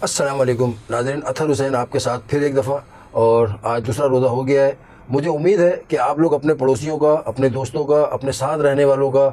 अस्सलाम वालेकुम नाज़रीन, अतहर हुसैन आपके साथ फिर एक दफ़ा, और आज दूसरा रोज़ा हो गया है। मुझे उम्मीद है कि आप लोग अपने पड़ोसियों का, अपने दोस्तों का, अपने साथ रहने वालों का,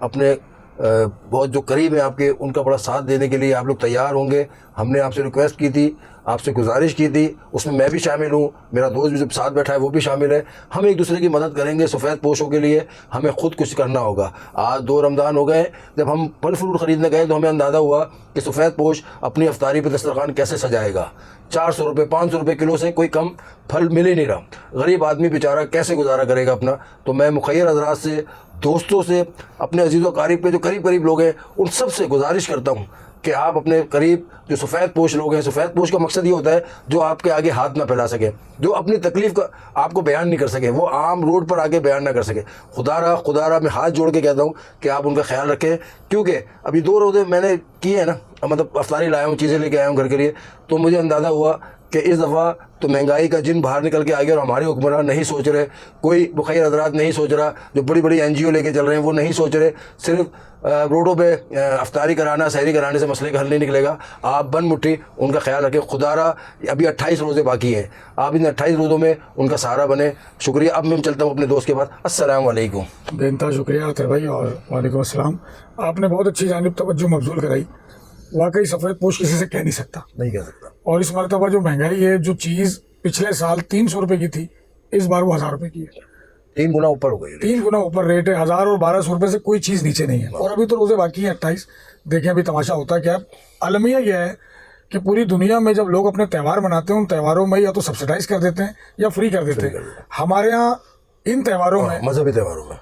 अपने बहुत जो करीब है आपके, उनका बड़ा साथ देने के लिए आप लोग तैयार होंगे। हमने आपसे रिक्वेस्ट की थी, आपसे गुजारिश की थी, उसमें मैं भी शामिल हूँ, मेरा दोस्त भी जो साथ बैठा है वो भी शामिल है। हम एक दूसरे की मदद करेंगे। सफ़ेद पोशों के लिए हमें ख़ुद कुछ करना होगा। आज 2 रमज़ान हो गए, जब हम फल फ्रूट ख़रीदने गए तो हमें अंदाज़ा हुआ कि सफ़ेद पोश अपनी अफ्तारी पर दस्तरखान कैसे सजाएगा। 400 रुपये 500 रुपये किलो से कोई कम फल मिल ही नहीं रहा। गरीब आदमी बेचारा कैसे गुजारा करेगा अपना। तो मैं मुखैर हज़रात से, दोस्तों से, अपने अजीज़ व क़रीब पे जो करीब करीब लोग हैं, उन सब से गुजारिश करता हूँ कि आप अपने करीब जो सफ़ेद पोश लोग हैं, सफ़ेद पोश का मकसद ये होता है जो आपके आगे हाथ ना फैला सके, जो अपनी तकलीफ़ का आपको बयान नहीं कर सके, वो आम रोड पर आके बयान ना कर सके। खुदारा मैं हाथ जोड़ के कहता हूँ कि आप उनका ख्याल रखें, क्योंकि अभी 2 रोज़े मैंने किए हैं ना, मतलब अफ्तारी लाया हूँ, चीज़ें लेके आया हूँ घर के लिए, तो मुझे अंदाज़ा हुआ कि इस दफ़ा तो महंगाई का जिन बाहर निकल के आ गया और हमारे हुक्मरान नहीं सोच रहे, कोई मुखैर हज़रात नहीं सोच रहा, जो बड़ी बड़ी NGO लेके चल रहे हैं वो नहीं सोच रहे। सिर्फ रोडों पे अफ्तारी कराना, सहरी कराने से मसले का हल नहीं निकलेगा। आप बन मुट्ठी उनका ख्याल रखें। खुदारा अभी 28 रोज़े बाकी हैं, आप इन 28 रोज़ों में उनका सहारा बने। शुक्रिया। अब मैं चलता हूँ अपने दोस्त के पास। अस्सलाम वालेकुम। बेनता शुक्रिया अतर भाई, और वालेकुम अस्सलाम। आपने बहुत अच्छी जानिब तवज्जो मबजूल कराई। वाकई सफ़ेद पोश किसी से कह नहीं सकता, नहीं कह सकता। और इस मरतबा जो महंगाई है, जो चीज़ पिछले साल 300 रुपये की थी, इस बार वो 1000 रुपये की है। 3 गुना ऊपर हो गई। 3 गुना ऊपर रेट है। 1000 और 1200 रुपये से कोई चीज़ नीचे नहीं है। और अभी तो रोज़े बाकी हैं 28। देखें अभी तमाशा होता है क्या। अलमिया यह है कि पूरी दुनिया में जब लोग अपने त्यौहार मनाते हैं, उन त्यौहारों में या तो सब्सिडाइज कर देते हैं या फ्री कर देते हैं। हमारे यहाँ इन त्यौहारों में, मजहबी त्यौहारों में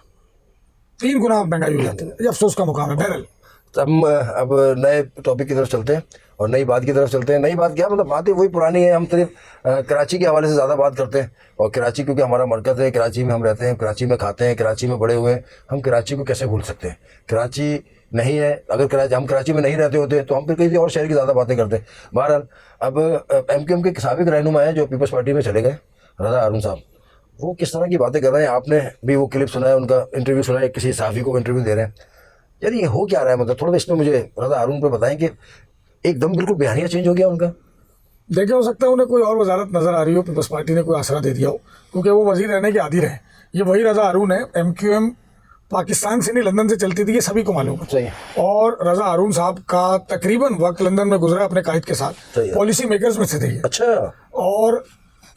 3 गुना महंगाई हो जाती है। ये अफसोस का मुकाम है। बहरहाल हम अब नए टॉपिक की तरफ चलते हैं और नई बात की तरफ चलते हैं। नई बात क्या, मतलब बातें वही पुरानी है। हम सिर्फ कराची के हवाले से ज़्यादा बात करते हैं, और कराची क्योंकि हमारा मरकज़ है, कराची में हम रहते हैं, कराची में खाते हैं, कराची में बड़े हुए हैं। हम कराची को कैसे भूल सकते हैं। कराची नहीं है, अगर हम कराची में नहीं रहते होते तो हम फिर किसी और शहर की ज़्यादा बातें करते हैं। बहरहाल अब MQM के साबिक रहनुमा है जो पीपल्स पार्टी में चले गए, रज़ा हारून साहब, वो किस तरह की बातें कर रहे हैं। आपने भी वो क्लिप सुना है, उनका इंटरव्यू सुना है, किसी सहाफ़ी को इंटरव्यू दे रहे हैं। यार ये हो क्या रहा है, मतलब थोड़ा इसमें मुझे रज़ा हारून पे बताएं कि एकदम बिल्कुल बयानिया चेंज हो गया उनका। देखे, हो सकता है उन्हें कोई और वजारत नजर आ रही हो, पीपल्स पार्टी ने कोई आसरा दे दिया हो, क्योंकि वो वजीर रहने के आदी रहे। ये वही रज़ा हारून है। MQM पाकिस्तान से नहीं, लंदन से चलती थी, ये सभी को मालूम है। और रज़ा हारून साहब का तकरीबन वक्त लंदन में गुजरा अपने कायद के साथ, पॉलिसी मेकर्स में से थे। अच्छा। और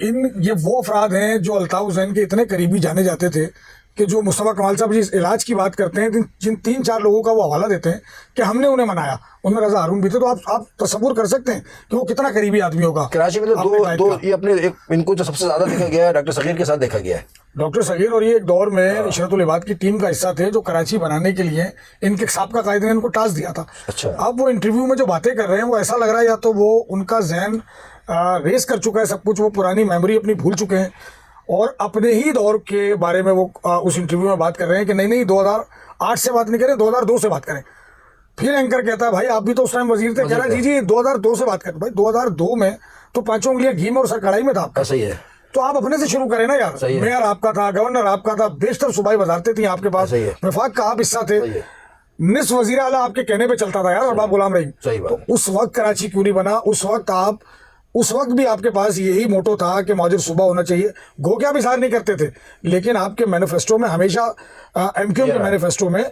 ये वो अफराद हैं जो अल्ताफ हुसैन के इतने करीबी जाने जाते थे कि जो मुस्तफ़ा कमाल साहब जिस इलाज की बात करते हैं, जिन 3-4 लोगों का वो हवाला देते हैं कि हमने उन्हें मनाया, उनमें रज़ा हारून भी थे। तो आप तसव्वुर कर सकते हैं कि वो कितना करीबी आदमी होगा। कराची में तो दो ये अपने इनको जो सबसे ज़्यादा देखा गया है, डॉक्टर सगीर के साथ देखा गया है। डॉक्टर सगीर, और ये एक दौर में इशरतुल इबाद की टीम का हिस्सा थे जो कराची बनाने के लिए इनके साबका कायदे ने इनको टास्क दिया था। अच्छा। अब वो इंटरव्यू में जो बातें कर रहे हैं, वो ऐसा लग रहा है या तो वो उनका जहन रेस कर चुका है सब कुछ, वो पुरानी मेमोरी अपनी भूल चुके हैं, और अपने ही दौर के बारे में वो उस इंटरव्यू में बात कर रहे हैं कि नहीं 2008 से बात नहीं करें, 2002 से बात करें। फिर एंकर कहता है भाई आप भी तो उस टाइम वजीर थे, कह रहा है जी 2002 से बात करें। भाई 2002 में तो 5 उंगलियां घी में और सर कढ़ाई में था आपका। सही है। तो आप अपने से शुरू करें ना यार। मेयर आपका था, गवर्नर आपका था, बेशतर सूबाई वजारतें थी आपके पास, वफाक का आप हिस्सा थे, निस्फ वजीर आला आपके कहने पे चलता था यार, और बाप गुलाम रहीम। तो उस वक्त कराची क्यों नहीं बना? उस वक्त भी आपके पास यही मोटो था कि मौजूद सूबा होना चाहिए। गो क्या भी सार नहीं करते थे, लेकिन आपके मैनिफेस्टो में हमेशा MQM के मैनिफेस्टो में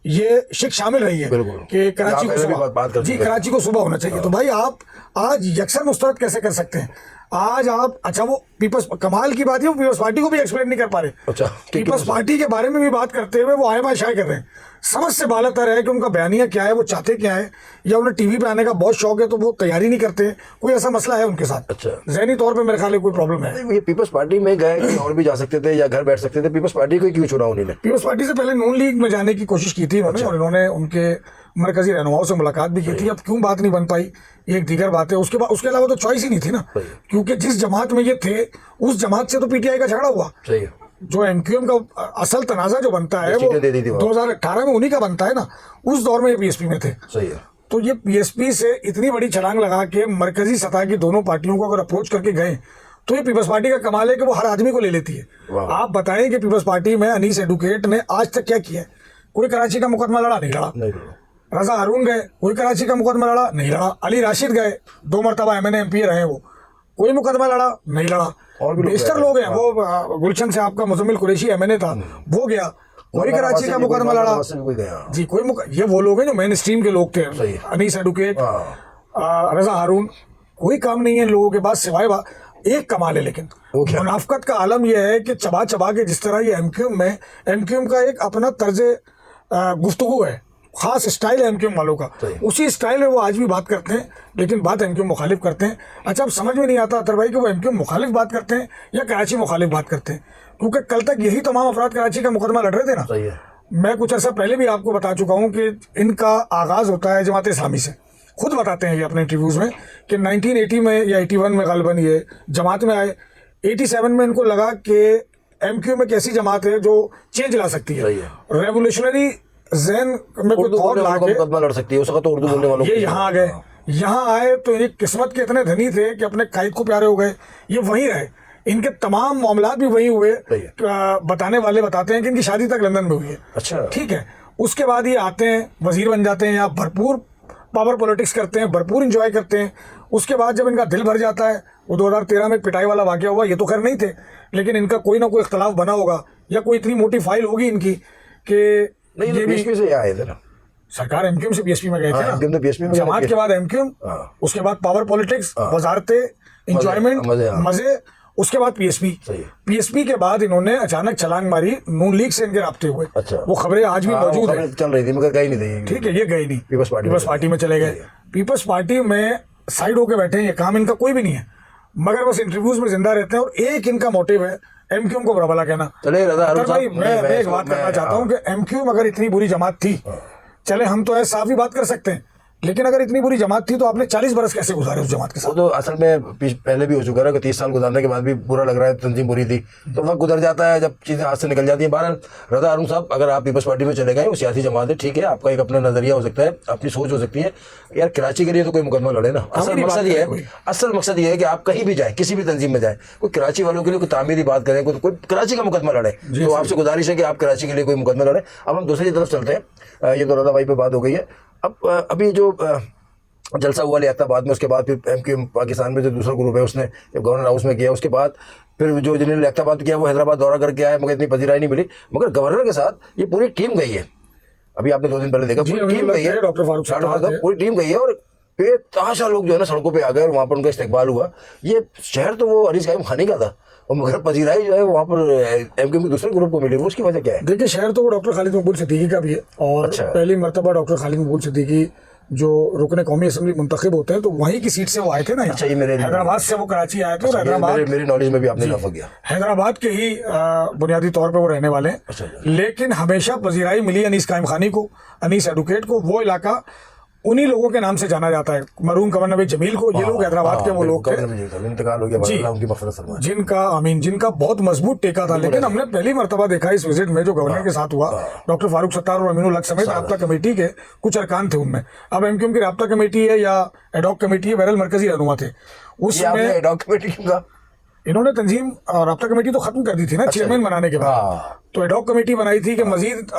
ये शिक शामिल रही है कि कराची को सुबह, जी कराची को सुबह होना चाहिए। तो भाई आप आज यकसर मुस्तरद कैसे कर सकते हैं? आज आप, अच्छा वो पीपल्स, कमाल की बात है वो पीपल्स पार्टी को भी एक्सप्लेन नहीं कर पा रहे। अच्छा, पीपल्स पार्टी के बारे में भी बात करते हुए वो आए बाय शाये कर रहे हैं। समझ से बालातर है कि उनका बयानिया क्या है, वो चाहते क्या है, या उन्हें टीवी पे आने का बहुत शौक है तो वो तैयारी नहीं करते। कोई ऐसा मसला है उनके साथ? अच्छा, ज़हनी तौर पे मेरे ख्याल में कोई प्रॉब्लम है। ये पीपल्स पार्टी में गए और भी जा सकते थे या घर बैठ सकते थे, पीपल्स पार्टी को क्यों चुना उन्होंने? पीपल्स पार्टी से पहले नून लीग में जाने की कोशिश की थी उन्होंने, और इन्होंने उनके मरकजी रहनुमाओं से मुलाकात भी की थी। अब क्यों बात नहीं बन पाई ये एक दीगर बात है। उसके अलावा तो चॉइस ही नहीं थी ना, क्योंकि जिस जमात में ये थे उस जमात से तो PTI का झगड़ा हुआ। जो MQM का असल तनाजा जो बनता है वो 2018 में उन्हीं का बनता है ना। उस दौर में ये PSP में थे। सही है। तो ये PSP से इतनी बड़ी छलांग लगा के मरकजी सतह की दोनों पार्टियों को अगर अप्रोच करके गए, तो ये पीपल्स पार्टी का कमाल है कि वो हर आदमी को ले लेती है। आप बताएं कि पीपल्स पार्टी में अनीस एडवोकेट ने आज तक क्या किया है? कोई कराची का मुकदमा लड़ा नहीं लड़ा। रजा हारून गए, कोई कराची का मुकदमा लड़ा, नहीं लड़ा। अली राशिद गए, 2 मरतबा MNA MP रहे हैं, वो कोई मुकदमा लड़ा, नहीं लड़ा। और बेशतर लोग हैं, वो गुलशन से आपका मुजम्मिल कुरैशी MNA था, वो गया, कोई कराची का मुकदमा लड़ा जी, ये वो लोग हैं जो मेन स्ट्रीम के लोग थे, अनीस एडवोकेट, रजा हारून, कोई काम नहीं है इन लोगों के पास सिवाय एक कमाल है। लेकिन मुनाफकत का आलम यह है कि चबा चबा के जिस तरह ये एमक्यूएम का एक अपना तर्ज गुफ्तगू है, खास स्टाइल है एमक्यूएम वालों का, उसी स्टाइल में वो आज भी बात करते हैं, लेकिन बात एमक्यूएम मुखालिफ करते हैं। अच्छा, अब समझ में नहीं आता अतर भाई कि वो एमक्यूएम मुखालिफ बात करते हैं या कराची मुखालिफ बात करते हैं, क्योंकि कल तक यही तमाम अफराद कराची का मुकदमा लड़ रहे थे ना। सही है। मैं कुछ अर्सा पहले भी आपको बता चुका हूँ कि इनका आगाज होता है जमात इस्लामी से। खुद बताते हैं ये अपने इंटरव्यूज में कि 1980 में या 81 में गालिबन ये जमात में आए, 87 में इनको लगा कि एमक्यू में कैसी जमात है जो चेंज ला सकती है, रेवोल्यूशनरी ज़हन में कोई थॉट ला के लड़ सकती है, उसका तो उर्दू बोलने वालों ये यहाँ आ गए। यहाँ आए तो ये किस्मत के इतने धनी थे कि अपने कायद को प्यारे हो गए, ये वहीं रहे, इनके तमाम मामलात भी वहीं हुए। बताने वाले बताते हैं कि इनकी शादी तक लंदन में हुई है। अच्छा, ठीक है। उसके बाद ये आते हैं, वजीर बन जाते हैं, यहाँ भरपूर पावर पॉलिटिक्स करते हैं, भरपूर इंजॉय करते हैं। उसके बाद जब इनका दिल भर जाता है, वो 2013 में पिटाई वाला वाकया हुआ, ये तो खैर नहीं थे, लेकिन इनका कोई ना कोई इख्तलाफ बना होगा या कोई इतनी मोटी फाइल होगी इनकी कि ये बीएसपी से आए थे ना, सरकार एमक्यूएम से बीएसपी में गए थे ना, बीएसपी में जमात के बाद एमक्यूएम, उसके बाद पावर पॉलिटिक्स, वजारतें, इंजॉयमेंट, मजे, उसके बाद पीएसपी के बाद इन्होंने अचानक छलांग मारी, नून लीग से इनके राब्ते हुए। अच्छा। वो खबरें आज भी मौजूद है, चल रही थी मगर गई नहीं थी। ठीक है, ये गई नहीं, पीपल्स पार्टी में चले गए। पीपल्स पार्टी में साइड होके बैठे हैं, ये काम इनका कोई भी नहीं है, मगर बस इंटरव्यूज में जिंदा रहते हैं। और एक इनका मोटिव है एमक्यूएम को बुरा कहना। चले भाई मैं एक बात करना चाहता हूँ कि एमक्यूएम अगर इतनी बुरी जमात थी, चले हम तो साफ ही बात कर सकते हैं, लेकिन अगर इतनी बुरी जमात थी तो आपने 40 बरस कैसे गुजारे उस जमात के साथ? वो तो असल में पहले भी हो चुका है कि 30 साल गुजारने के बाद भी बुरा लग रहा है, तंजीम बुरी थी, तो वक्त गुजर जाता है जब चीजें हाथ से निकल जाती हैं। बहरहाल रजा हारून साहब, अगर आप पीपल्स पार्टी में चले गए, वो सियासी जमात है, ठीक है, आपका एक अपना नजरिया हो सकता है, अपनी सोच हो सकती है। यार कराची के लिए तो कोई मुकदमा लड़े ना, असल मकसद ये है कि आप कहीं भी जाए, किसी भी तंजीम में जाए, कोई कराची वालों के लिए कोई तामीरी बात करें, कोई कराची का मुकदमा लड़े, तो आपसे गुजारिश है कि आप कराची के लिए कोई मुकदमा लड़े। अब हम दूसरी तरफ चलते हैं, ये तो रजा भाई पे बात हो गई है। अब अभी जो जलसा हुआ लियाकताबाद में, उसके बाद फिर एमक्यूएम पाकिस्तान में जो दूसरा ग्रुप है उसने गवर्नर हाउस में किया, उसके बाद फिर जो जिन्होंने लियाकताबाद किया वो हैदराबाद दौरा करके आया, मगर इतनी पजीराई नहीं मिली। मगर गवर्नर के साथ ये पूरी टीम गई है, अभी आपने 2 दिन पहले देखा, पूरी टीम गई है, डॉक्टर फारूक साहब पूरी टीम गई है, और बेतहाशा लोग जो है ना सड़कों पे आ गए और वहाँ पर उनका इस्तेकबाल हुआ। ये शहर तो वो अरीस कायम खानी का था, और मगर पजीराई जो है वहाँ पर एमक्यूएम के दूसरे ग्रुप को मिली, वो उसकी वजह क्या है? देखिए, शहर तो वो डॉक्टर खालिद मकबूल सिद्दीकी का भी है, और पहली मरतबा डॉक्टर खालिद मकबूल सिद्दीकी जो रुकन कौमी असम्बली मुंतखब होते हैं, तो वहीं की सीट से वो आए थे ना। अच्छा, ये मेरे हैदराबाद से वो कराची आए थे, और हैदराबाद मेरी नॉलेज में भी आपने इजाफा किया, हैदराबाद के ही बुनियादी तौर पे वो रहने वाले हैं। अच्छा। लेकिन हमेशा पजीराई मिली अनीस कायम खानी को, अनीस एडवोकेट को, वो इलाका उन्हीं लोगों के नाम से जाना जाता है, मरूम गवर्नर नबी जमील को। ये लोग हैदराबाद के वो लोग थे, इंतकाल हो गया, उनकी मग़फ़िरत फरमाए, जिनका बहुत मजबूत टेका था। लेकिन हमने पहली मरतबा देखा इस विजिट में जो गवर्नर के साथ हुआ, डॉक्टर फारूक सत्तार और अमीनुल हक समेत राब्ता कमेटी के कुछ अरकान थे उनमें। अब एमक्यूएम की राब्ता कमेटी है या एडॉक कमेटी है, बहरहाल मरकजी रहनुमा थे उसमें। एडॉक कमेटी का इन्होंने तंजीम राब्ता कमेटी तो खत्म कर दी थी ना, चेयरमैन बनाने के बाद, तो एडॉक कमेटी बनाई थी कि मजीद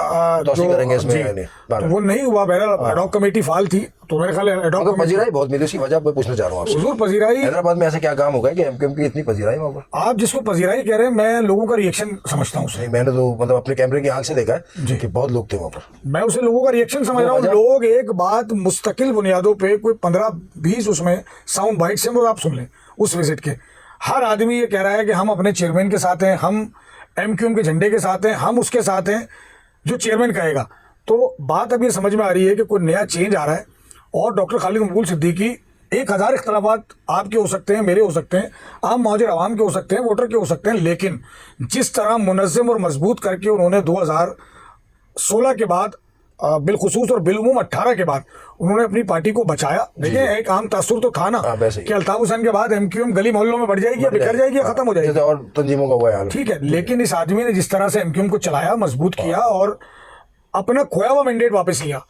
वो नहीं हुआ। बहरहाल एडॉक कमेटी फाल थी, तो मेरे ख्याल एडॉक पजीराई बहुत मिली, उसकी वजह पूछना चाह रहा हूँ हुजूर। पजीराई हैदराबाद में ऐसा क्या काम होगा कि एमक्यूएम की इतनी पजीराई वहाँ पर? आप जिसको पजीराई कह रहे हैं, मैं लोगों का रिएक्शन समझता हूँ उसे। मैंने तो मतलब अपने कैमरे की आंख से देखा है कि बहुत लोग थे वहाँ पर, मैं उसे लोगों का रिएक्शन समझ रहा हूँ। लोग एक बात मुस्तकिल बुनियादों पे कोई 15-20 उसमें साउंड बाइट से, आप सुन लें उस विजिट के, हर आदमी ये कह रहा है कि हम अपने चेयरमैन के साथ हैं, हम एमक्यूएम के झंडे के साथ हैं, हम उसके साथ हैं जो चेयरमैन कहेगा। तो बात अब ये समझ में आ रही है कि कोई नया चेंज आ रहा है, और डॉक्टर खालिद मकबूल सिद्दीकी 1000 इख्तलाफात आपके हो सकते हैं, मेरे हो सकते हैं, आम मौजूद आवाम के हो सकते हैं, वोटर के हो सकते हैं, लेकिन जिस तरह मुनज़्ज़म और मजबूत करके उन्होंने 2016 के बाद बिलखुसूस और बिलउमूम 18 के बाद उन्होंने अपनी पार्टी को बचाया। देखिए, एक आम तासुर तो था ना कि अल्ताफ हुसैन के बाद एमक्यूएम गली मोहल्लों में बढ़ जाएगी, बिखर जाएगी, खत्म हो जाएगी, और तंजीमों का हुआ हाल। ठीक है, लेकिन इस आदमी ने जिस तरह से एमक्यूएम को चलाया, मजबूत किया, और अपना खोया हुआ मैंडेट वापस लिया।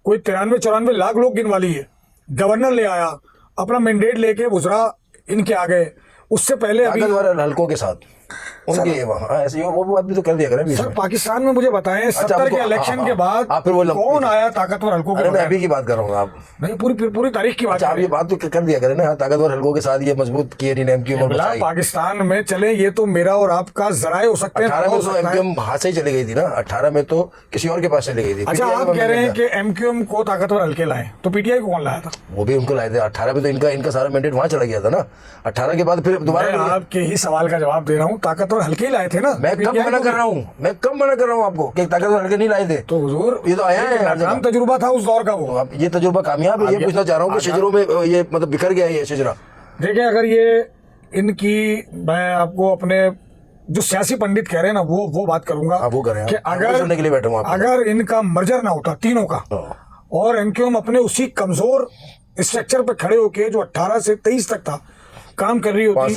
कोई 93-94 लाख लोग गिनवा लिए, गवर्नर ले आया, अपना मैंडेट लेके वुज़रा इनके आ गए। उससे पहले अभी हल्कों के साथ उनके वहाँ ऐसे वो बात भी तो कर दिया करें। सर पाकिस्तान में मुझे बताएं 70 के इलेक्शन के बाद कौन आया ताकतवर हल्कों के? मैं अभी की बात कर रहा हूँ, आप नहीं पूरी तारीख की बात। आप ये बात तो कर दिया करें ना, ताकतवर हल्कों के साथ ये मजबूत किए नहीं एमक्यूएम। पाकिस्तान में चले ये तो मेरा और आपका जराए हो सकते हैं। 18 में तो एमक्यूएम हाथ से ही चली गई थी ना, 18 में तो किसी और के पास चली गई थी। अच्छा आप कह रहे हैं कि एमक्यूएम को ताकतवर हल्के लाए, तो पीटीआई को कौन लाया था? वो भी उनको लाए थे। 18 में तो इनका सारा मैंडेट वहां चला गया था ना। 18 के बाद फिर दोबारा आपके ही सवाल का जवाब दे रहा हूँ, ताकतवर हल्के ही लाए थे ना। मैं कब मना कर रहा हूँ आपको कि ताकतवर हल्के नहीं लाए थे? तो हुजूर ये तो आया है, नाकाम तजुर्बा था उस दौर का वो। अब ये तजुर्बा कामयाब है, ये पूछना चाह रहा हूँ कि शजरों में ये मतलब बिखर गया ये शजरा। देखिए अगर ये इनकी, मैं आपको अपने जो सियासी पंडित कह रहे हैं ना वो बात करूंगा वो करें कि अगर के लिए बैठा हूं अगर इनका मर्जर ना होता तीनों का, और एमक्यूएम अपने उसी कमजोर स्ट्रक्चर पे खड़े होके जो 18 से 23 तक था काम कर रही होती,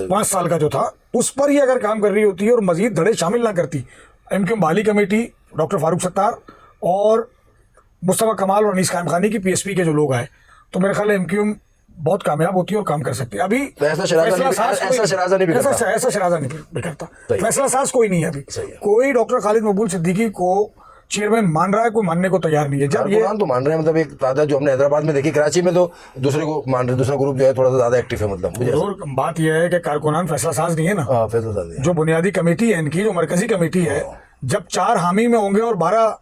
5 साल का जो था उस पर ही अगर काम कर रही होती और मजीद धड़े शामिल ना करती एमक्यूएम बाली कमेटी, डॉक्टर फारूक सत्तार और मुस्तफा कमाल और अनीस कायम खानी की पीएसपी के जो लोग आए, तो मेरे ख्याल है एमक्यूएम बहुत कामयाब होती है और काम कर सकती है। अभी ऐसा शराजा नहीं बिखरता, फैसला साज कोई नहीं है अभी। कोई डॉक्टर खालिद मकबूल सिद्दीकी को चेयरमैन मान रहा है, कोई मानने को तैयार नहीं है। जब ये तो मान रहे हैं, मतलब एक तादाद जो हमने हैदराबाद में देखी, कराची में तो दूसरे को मान रहे, दूसरा ग्रुप जो है थोड़ा सा ज्यादा एक्टिव है। मतलब बात यह है कि कारकुनान फैसला साज नहीं है ना, फैसला साज जो बुनियादी कमेटी है इनकी, जो मरकजी कमेटी है, जब 4 हामी में होंगे और 12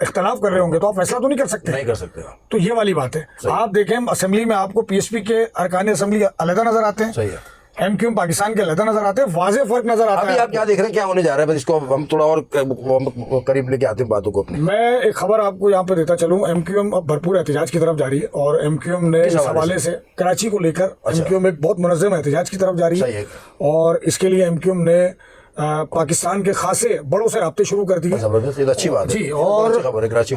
इख्तलाफ कर रहे होंगे तो आप फैसला तो नहीं कर सकते। तो ये वाली बात है। आप देखें असेंबली में आपको पीएसपी के अरकान असेंबली अलग नजर आते हैं, सही है, एमक्यूएम पाकिस्तान के अलग नजर आते हैं, वाज़ेह फर्क नजर आता है। अभी आप क्या देख रहे हैं, क्या होने जा रहा है? बस इसको हम थोड़ा और करीब लेके आते हैं बातों को अपनी। मैं एक खबर आपको यहाँ पे देता चलूं, एमक्यूएम अब भरपूर एहतजाज की तरफ जा रही है और एमक्यूएम ने इस हवाले से कराची को लेकर एमक्यूएम एक बहुत मुनज़्ज़म एहतजाज की तरफ जा रही है और इसके लिए एमक्यूएम ने पाकिस्तान के खासे बड़ों से राब्ते शुरू कर दिए। जबरदस्त, ये तो अच्छी बात है जी। और खबर है कराची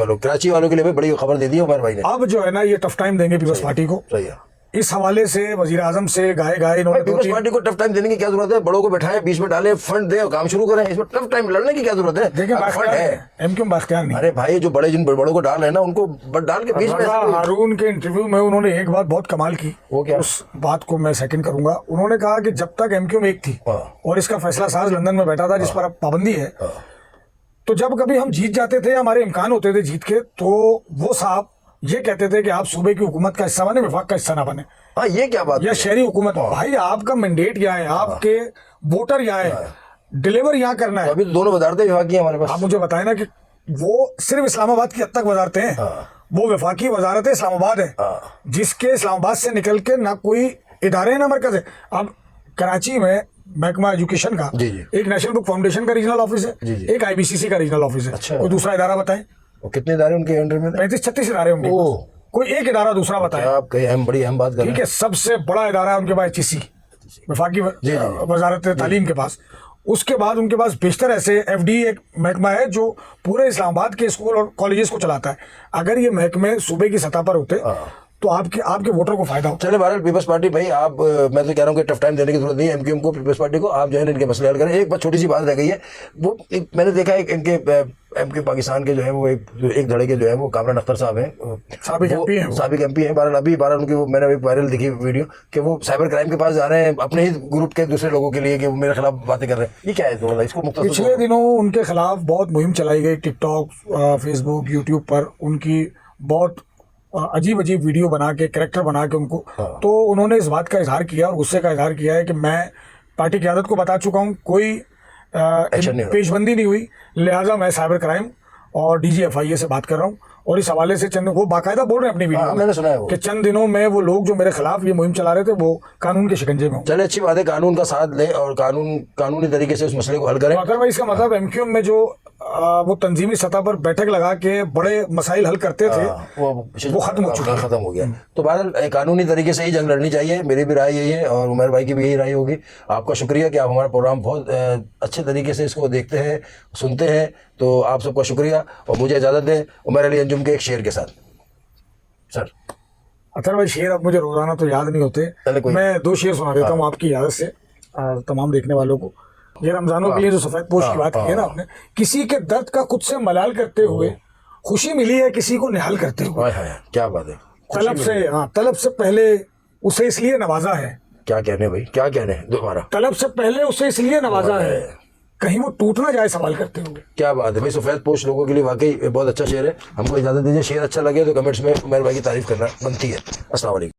वालों के लिए भी बड़ी खबर दे दी है उमर भाई ने। अब जो है ना ये टफ टाइम देंगे पीपल्स पार्टी को। सही है। इस हवाले से वजीर आजम से गाए इन्होंने पीपल्स पार्टी को टफ टाइम देने की क्या जरूरत है? बड़ों को बैठाएं, बीच में डालें, फंड दें और काम शुरू करें। इसमें टफ टाइम लड़ने की क्या जरूरत है? देखिए फंड है, एमक्यूएम बाख्तियार नहीं। अरे भाई जो जिन बड़ों को डाल रहे हैं ना उनको डाल के बीच में। हारून के इंटरव्यू में उन्होंने एक बात बहुत कमाल की, वो क्या? उस बात को मैं सेकंड करूंगा। उन्होंने कहा कि जब तक एमक्यूएम एक थी और इसका फैसला साज लंदन में बैठा था जिस पर अब पाबंदी है, तो जब कभी हम जीत जाते थे, हमारे इम्कान होते थे जीत के, तो वो साहब ये कहते थे कि आप सूबे की हुकूमत का हिस्सा बने, विफाक का हिस्सा ना बने। हाँ ये क्या बात है? शहरी हुकूमत। भाई आपका मैंडेट यहाँ है, आपके वोटर यहाँ है, डिलीवर यहाँ करना है। अभी तो दोनों वजारतें विफाकी हैं हमारे पास। आप मुझे बताएं ना कि वो सिर्फ इस्लामाबाद की हद तक वजारतें हैं, वो विफाकी वजारत इस्लामाबाद है, जिसके इस्लामाबाद से निकल के ना कोई इदारे है ना मरकज है। अब कराची में महकमा एजुकेशन का एक नेशनल बुक फाउंडेशन का रीजनल ऑफिस है, एक IBCC का रीजनल ऑफिस है। कोई दूसरा इदारा बताएं? कितने इदारे उनके अंडर में? 35-36 इदारे होंगे। कोई एक इदारा दूसरा बताएं। आप बड़ी अहम बात कर रहे हैं। ठीक है, सबसे बड़ा इदारा है उनके पास HEC, वफाकी वजारत तालीम के पास। उसके बाद उनके पास बेशतर ऐसे FD एक महकमा है जो पूरे इस्लामाबाद के स्कूल और कॉलेजेस को चलाता है। अगर ये महकमे सूबे की सतह पर होते तो आपके वोटर को फायदा हो। चले बहरहाल पीपल्स पार्टी भाई, आप मैं तो कह रहा हूँ कि टफ टाइम देने की जरूरत नहीं है एमक्यूएम को, पीपल्स पार्टी को। आप जो है इनके मसले हल करें। एक बात छोटी सी बात रह गई है, वो मैंने देखा है इनके एमक्यूएम पाकिस्तान के जो है वो एक धड़े के जो है वो कामरान अख्तर साहब हैं, साबिक MP हैं। बहरहाल उनकी वो मैंने एक वायरल दिखी वीडियो कि वो साइबर क्राइम के पास जा रहे हैं अपने ही ग्रुप के दूसरे लोगों के लिए कि वो मेरे खिलाफ बातें कर रहे हैं। ये क्या है? थोड़ा इसको मुख्तसर। पिछले दिनों उनके खिलाफ बहुत मुहिम चलाई गई, टिकटॉक, फेसबुक, यूट्यूब पर उनकी बहुत अजीब वीडियो बना के, कैरेक्टर बना के उनको। तो उन्होंने इस बात का इजहार किया और गुस्से का इजहार किया है कि मैं पार्टी क़यादत को बता चुका हूँ, कोई पेशबंदी नहीं हुई, लिहाजा मैं साइबर क्राइम और DGFIA से बात कर रहा हूँ। और इस हवाले से चंद वो बाकायदा बोल रहे हैं अपनी वीडियो में, मैंने सुना है कि चंद दिनों में वो लोग जो मेरे खिलाफ ये मुहिम चला रहे थे वो कानून के शिकंजे में। चले अच्छी बात है, कानून का साथ लें और कानूनी तरीके से उस मसले को हल करें। अगर भाई इसका मतलब एमक्यूएम में जो वो तंजीमी सतह पर बैठक लगा के बड़े मसाइल हल करते थे वो खत्म हो गया। तो बहरहाल कानूनी तरीके से ही जंग लड़नी चाहिए, मेरी भी राय यही है और उमर भाई की भी यही राय होगी। आपका शुक्रिया कि आप हमारा प्रोग्राम बहुत अच्छे तरीके से इसको देखते हैं, सुनते हैं, तो आप सबका शुक्रिया। और मुझे इजाज़त दें उमर अली अंजुम के एक शेर के साथ। सर अच्छा भाई, शेर अब मुझे रोजाना तो याद नहीं होते, मैं 2 शेर सुना देता हूँ आपकी इजाज़त से तमाम देखने वालों को। ये रमजानों के लिए जो सफेद पोश की बात की है ना आपने, किसी के दर्द का खुद से मलाल करते हुए खुशी मिली है किसी को निहाल करते हुए। क्या बात है। तलब से पहले उसे इसलिए नवाजा है क्या कहने भाई, क्या कहने दोबारा। तलब से पहले उसे इसलिए नवाजा है कहीं वो टूट ना जाए सवाल करते हुए। क्या बात है भाई, सफेद पोश लोगों के लिए वाकई बहुत अच्छा शेर है। हमको इजाजत दीजिए, शेर अच्छा लगे तो कमेंट्स में उमर भाई की तारीफ करना बनती है। अस्सलाम वालेकुम।